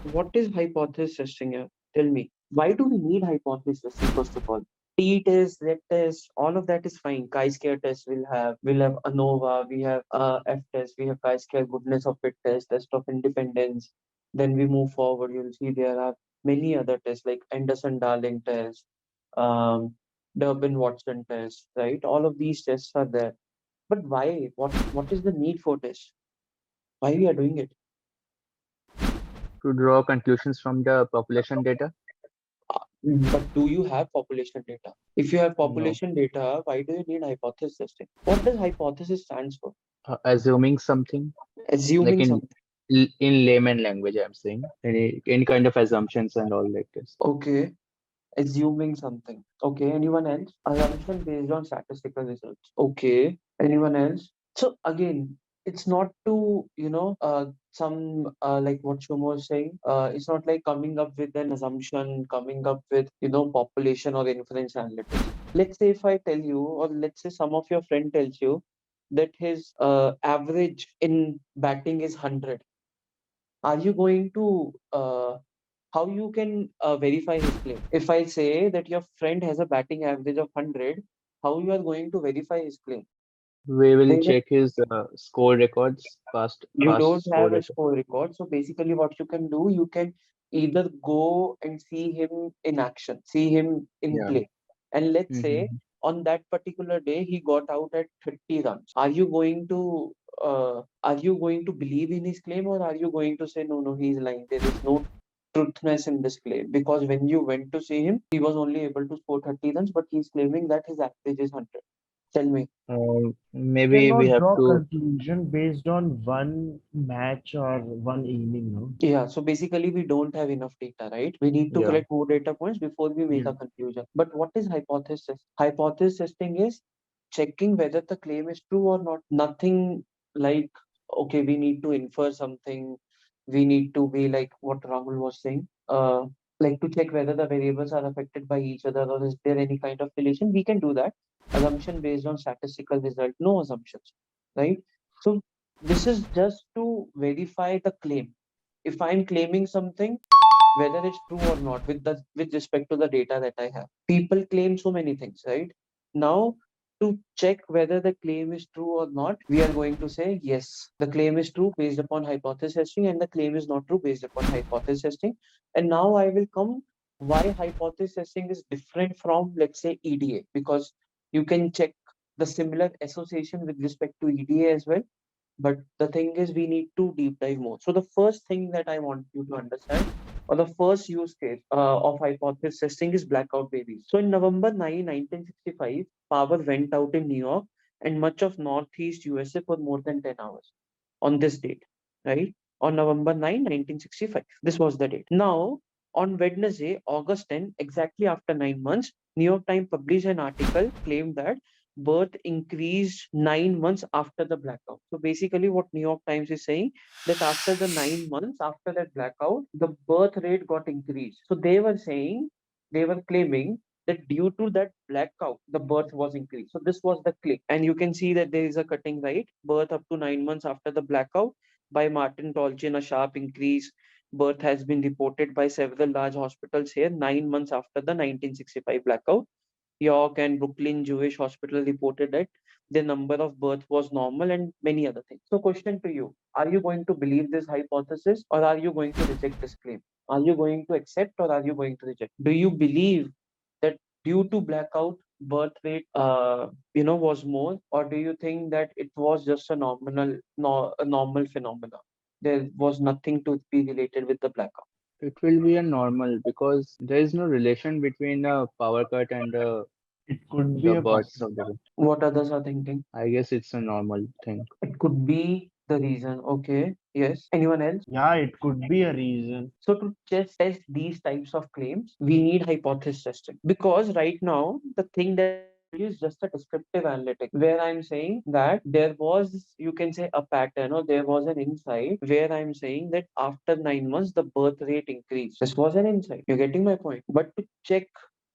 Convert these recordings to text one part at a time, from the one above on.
So, what is hypothesis testing here? Tell me. Why do we need hypothesis testing, first of all? T test, Z test, all of that is fine. Chi-square test we'll have ANOVA, we have F test, we have chi-square goodness of fit test of independence. Then we move forward, you'll see there are many other tests like Anderson-Darling test, um, Durbin-Watson test, right? All of these tests are there. But why? What is the need for this? Why we are doing it? To draw conclusions from the population data? But do you have population data? If you have No. population data, why do you need hypothesis testing? What does hypothesis stands for? Assuming something, like Assuming something. in layman language, I'm saying any kind of assumptions and all like this. Okay. Assuming something. Okay. Anyone else? Assumption based on statistical results. Okay. Anyone else? So again, it's not to, some like what Shomo was saying. It's not like coming up with an assumption, coming up with, population or inference analytics. Let's say if I tell you, or let's say some of your friend tells you that his average in batting is 100. Are you going to how you can verify his claim? If I say that your friend has a batting average of 100, how you are going to verify his claim? We will They will, check his score records, you don't past score have a record. score record. So basically, what you can do, you can either go and see him in action, see him in Yeah. play. And let's say Mm-hmm. on that particular day, he got out at 30 runs. Are you going to believe in his claim, or are you going to say, no, no, he's lying? There is no truthness in this claim, because when you went to see him, he was only able to score 30 runs, but he's claiming that his average is 100. Tell me. Maybe we Cannot have draw to. conclusion based on one match or one inning, no? Yeah, so basically we don't have enough data, right? We need to Yeah. collect more data points before we make Yeah. a conclusion. But what is hypothesis? Hypothesis testing is checking whether the claim is true or not. Nothing like, okay, we need to infer something. We need to be like what Rahul was saying. Like to check whether the variables are affected by each other, or is there any kind of relation. We can do that. Assumption based on statistical result, no assumptions, right? So this is just to verify the claim. If I'm claiming something, whether it's true or not, with respect to the data that I have. People claim so many things, right? Now, to check whether the claim is true or not, we are going to say yes, the claim is true based upon hypothesis testing, and the claim is not true based upon hypothesis testing. And now I will come why hypothesis testing is different from, let's say, EDA, because you can check the similar association with respect to EDA as well, but the thing is, we need to deep dive more. So the first thing that I want you to understand, or the first use case of hypothesis testing, is blackout babies. So in November 9, 1965, power went out in New York and much of Northeast USA for more than 10 hours on this date, right? On November 9, 1965. This was the date. Now, on Wednesday, August 10, exactly after 9 months, New York Times published an article claimed that birth increased 9 months after the blackout. So basically, what New York Times is saying, that after the 9 months after that blackout, the birth rate got increased. So they were claiming that due to that blackout, the birth was increased. So this was the claim, and you can see that there is a cutting, right? Birth up to 9 months after the blackout by Martin Tolchin, a sharp increase. Birth has been reported by several large hospitals here 9 months after the 1965 blackout. York and Brooklyn Jewish Hospital reported that the number of birth was normal and many other things. So, question to you: are you going to believe this hypothesis, or are you going to reject this claim? Are you going to accept, or are you going to reject? Do you believe that due to blackout, birth rate, was more, or do you think that it was just a a normal phenomenon? There was nothing to be related with the blackout. It will be a normal because there is no relation between a power cut and It could be the a births possible. of the. What others are thinking? I guess it's a normal thing. It could be the reason. Okay. Yes. Anyone else? Yeah, it could be a reason. So to just test these types of claims, we need hypothesis testing. Because right now, the thing that I told you is just a descriptive analytic, where I'm saying that there was, you can say, a pattern, or there was an insight where I'm saying that after 9 months, the birth rate increased. This was an insight. You're getting my point. But to check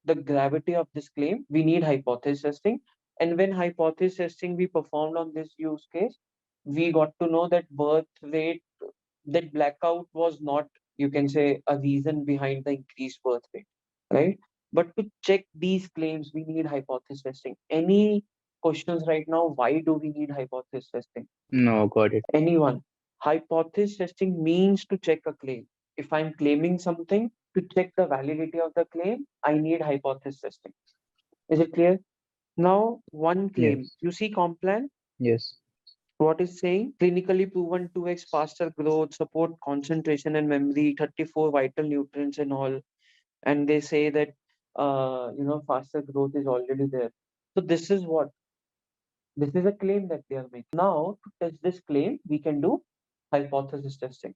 the gravity of this claim, we need hypothesis testing. And when hypothesis testing we performed on this use case, we got to know that birth rate, that blackout was not you can say a reason behind the increased birth rate, right? But to check these claims, we need hypothesis testing. Any questions right now? Why do we need hypothesis testing? No, got it. Anyone? Hypothesis testing means to check a claim. If I'm claiming something, to check the validity of the claim, I need hypothesis testing. Is it clear? Now, one claim. Yes. You see Complan? Yes. What is saying? Clinically proven 2x faster growth, support concentration and memory, 34 vital nutrients and all. And they say that faster growth is already there. So this is what? This is a claim that they are making. Now, to test this claim, we can do hypothesis testing.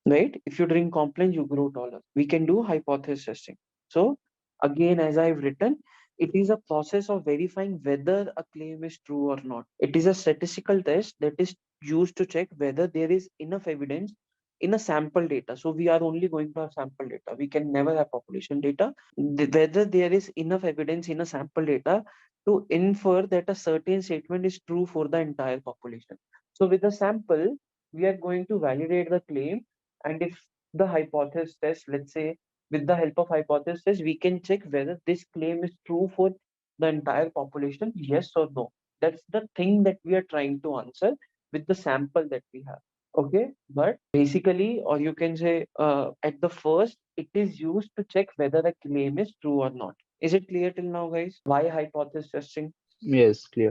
Right? If you drink Complan, you grow taller. We can do hypothesis testing. So again, as I've written, it is a process of verifying whether a claim is true or not. It is a statistical test that is used to check whether there is enough evidence in a sample data. So we are only going to have sample data. We can never have population data. Whether there is enough evidence in a sample data to infer that a certain statement is true for the entire population. So with the sample, we are going to validate the claim, and if the hypothesis test, let's say with the help of hypothesis test, we can check whether this claim is true for the entire population, yes or no. That's the thing that we are trying to answer with the sample that we have. Okay, but basically, or you can say at the first, it is used to check whether a claim is true or not. Is it clear till now, guys? Why hypothesis testing? Yes, clear.